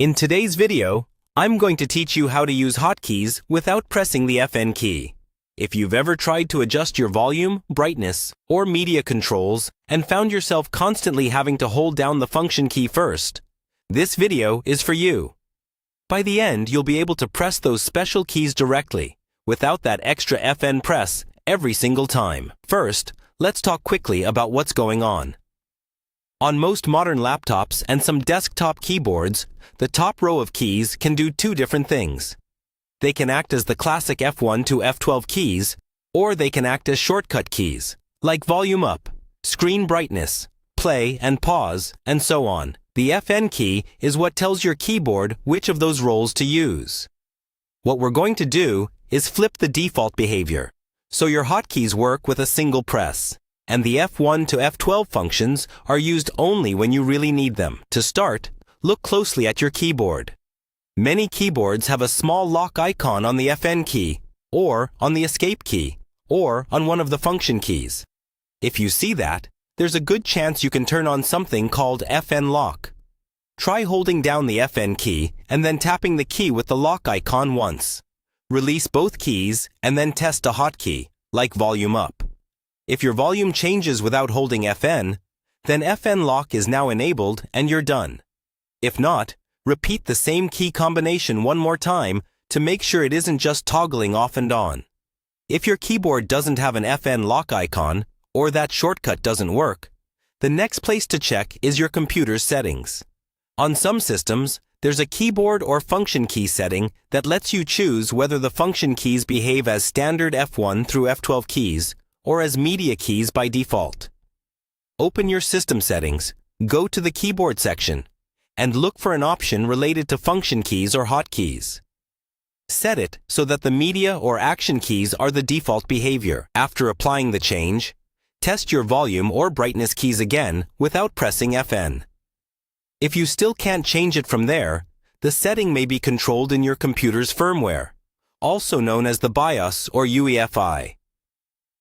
In today's video, I'm going to teach you how to use hotkeys without pressing the FN key. If you've ever tried to adjust your volume, brightness, or media controls and found yourself constantly having to hold down the function key first, this video is for you. By the end, you'll be able to press those special keys directly, without that extra FN press every single time. First, let's talk quickly about what's going on. On most modern laptops and some desktop keyboards, the top row of keys can do two different things. They can act as the classic F1 to F12 keys, or they can act as shortcut keys, like volume up, screen brightness, play and pause, and so on. The FN key is what tells your keyboard which of those roles to use. What we're going to do is flip the default behavior, so your hotkeys work with a single press, and the F1 to F12 functions are used only when you really need them. To start, look closely at your keyboard. Many keyboards have a small lock icon on the FN key, or on the escape key, or on one of the function keys. If you see that, there's a good chance you can turn on something called FN lock. Try holding down the FN key and then tapping the key with the lock icon once. Release both keys and then test a hotkey, like volume up. If your volume changes without holding FN, then FN lock is now enabled and you're done. If not, repeat the same key combination one more time to make sure it isn't just toggling off and on. If your keyboard doesn't have an FN lock icon, or that shortcut doesn't work, the next place to check is your computer's settings. On some systems, there's a keyboard or function key setting that lets you choose whether the function keys behave as standard F1 through F12 keys or as media keys by default. Open your system settings, go to the keyboard section, and look for an option related to function keys or hotkeys. Set it so that the media or action keys are the default behavior. After applying the change, test your volume or brightness keys again without pressing FN. If you still can't change it from there, the setting may be controlled in your computer's firmware, also known as the BIOS or UEFI.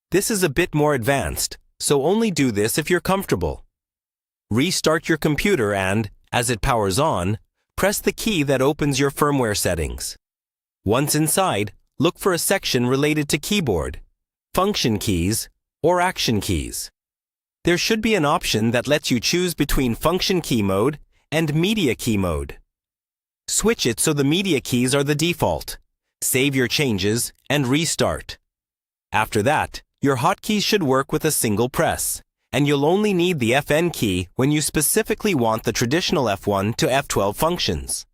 This is a bit more advanced, so only do this if you're comfortable. Restart your computer and, as it powers on, press the key that opens your firmware settings. Once inside, look for a section related to keyboard, function keys, or action keys. There should be an option that lets you choose between function key mode and media key mode. Switch it so the media keys are the default. Save your changes and restart. After that, your hotkeys should work with a single press, and you'll only need the FN key when you specifically want the traditional F1 to F12 functions.